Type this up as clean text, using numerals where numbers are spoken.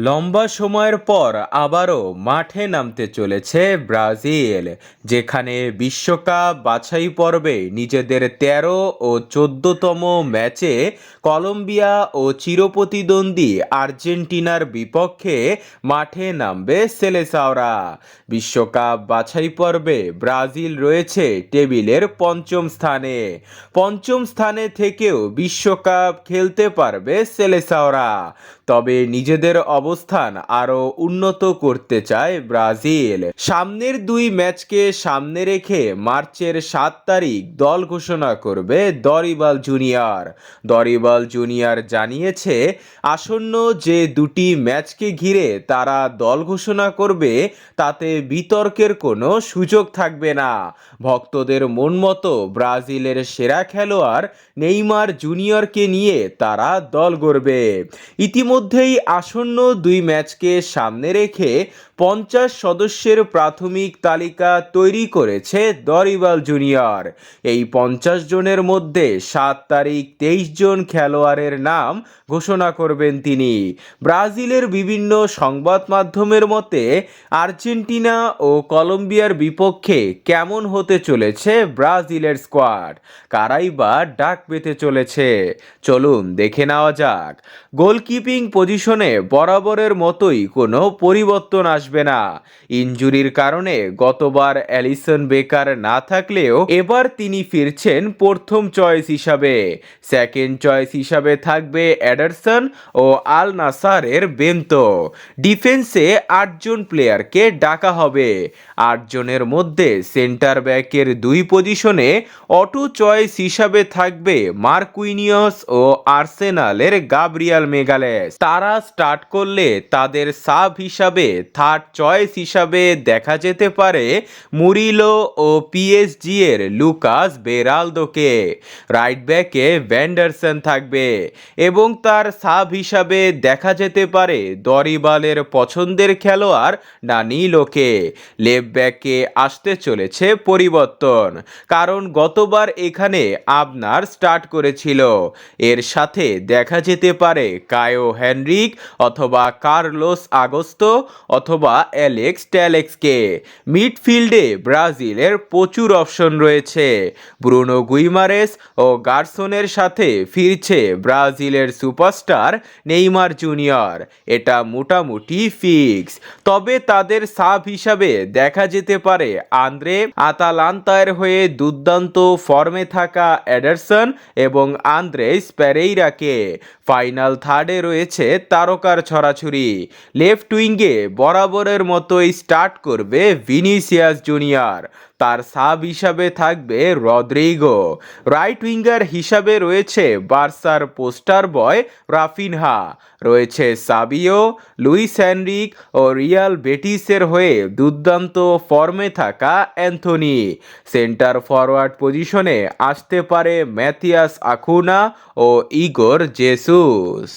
লম্বা সময়ের পর আবারও মাঠে নামতে চলেছে ব্রাজিল, যেখানে বিশ্বকাপ বাছাই পর্বে নিজেদের ১৩ ও ১৪তম ম্যাচে কলম্বিয়া ও চিরপ্রতিদ্বন্দ্বী আর্জেন্টিনার বিপক্ষে মাঠে নামবে সেলেসাওরা। বিশ্বকাপ বাছাই পর্বে ব্রাজিল রয়েছে টেবিলের পঞ্চম স্থানে থেকেও বিশ্বকাপ খেলতে পারবে সেলেসাওরা। তবে নিজেদের অবস্থান আরও উন্নত করতে চায় ব্রাজিল। সামনের দুই ম্যাচকে সামনে রেখে মার্চের ৭ তারিখ দল ঘোষণা করবে দরিবাল জুনিয়র জানিয়েছে, আসন্ন যে দুটি ম্যাচকে ঘিরে তারা দল ঘোষণা করবে তাতে বিতর্কের কোনো সুযোগ থাকবে না। ভক্তদের মন মতো ব্রাজিলের সেরা খেলোয়াড় নেইমার জুনিয়রকে নিয়ে তারা দল গড়বে। ইতিমধ্যেই আসন্ন দুই ম্যাচকে সামনে রেখে ৫০ সদস্যের প্রাথমিক তালিকা তৈরি করেছে দরিবাল জুনিয়র। এই ৫০ জনের মধ্যে ৭ তারিখ ২৩ জন খেলোয়াড়ের নাম ঘোষণা করবেন তিনি। ব্রাজিলের বিভিন্ন সংবাদ মাধ্যমের মতে আর্জেন্টিনা ও কলম্বিয়ার বিপক্ষে কেমন হতে চলেছে ব্রাজিলের স্কোয়াড, কারাই বা ডাক পেতে চলেছে, চলুন দেখে নেওয়া যাক। গোলকিপিং পজিশনে বরাবরের মতোই কোনো পরিবর্তন আসবে না। ইনজুরির কারণে গতবার অ্যালিসন বেকার না থাকলেও এবার তিনি ফিরছেন প্রথম চয়েস হিসাবে। সেকেন্ড চয়েস হিসাবে থাকবে এডারসন ও আল নাসারের বেন্তো। ডিফেন্সে ৮ জন প্লেয়ারকে ডাকা হবে। ৮ জনের মধ্যে সেন্টার ব্যাকের দুই পজিশনে অটো চয়েস হিসাবে থাকবে মার্কুইনিয়স ও আর্সেনালের গাব্রিয়াল মেগালেস। তারা স্টার্ট করলে তাদের সাব হিসাবে থার্ড চয়েস হিসাবে দেখা যেতে পারে মুরিলো ও পিএসজি এর লুকাস বেরালদোকে। রাইট ব্যাকে ভ্যান্ডারসন থাকবে এবং তার সাব হিসাবে দেখা যেতে পারে দরিবালের পছন্দের খেলোয়াড় ডানিলোকে। লেফট ব্যাকে আসতে চলেছে পরিবর্তন, কারণ গতবার এখানে আবনার স্টার্ট করেছিল। এর সাথে দেখা যেতে পারে কায়ো হেনরিক অথবা কার্লোস আগস্তো অথবা অ্যালেক্স ট্যালেক্সকে। মিডফিল্ডে ব্রাজিলের প্রচুর অপশন রয়েছে। ব্রুনো গুইমারেস ও গার্সনের সাথে ফিরছে ব্রাজিলের সুপারস্টার নেইমার জুনিয়র, এটা মোটামুটি ফিক্স। তবে তাদের সাব হিসাবে দেখা যেতে পারে আন্দ্রে আতালান্তার হয়ে দুর্দান্ত ফর্মে থাকা এডারসন এবং আন্দ্রেস পেরেইরাকে। ফাইনাল থার্ডে রয়েছে তারকার ছড়াছড়ি। লেফট উইঙ্গে বরাবরের মতোই স্টার্ট করবে ভিনিসিয়াস জুনিয়র, তার সাব হিসাবে থাকবে রদ্রিগো। রাইট উইঙ্গার হিসাবে রয়েছে বার্সার পোস্টার বয় রাফিনহা, রয়েছে সাবিও, লুইস এনরিক ও রিয়াল বেটিসের হয়ে দুর্দান্ত ফর্মে থাকা অ্যান্থনি। সেন্টার ফরওয়ার্ড পজিশনে আসতে পারে ম্যাথিয়াস আকুনা ও ইগোর জেসুস।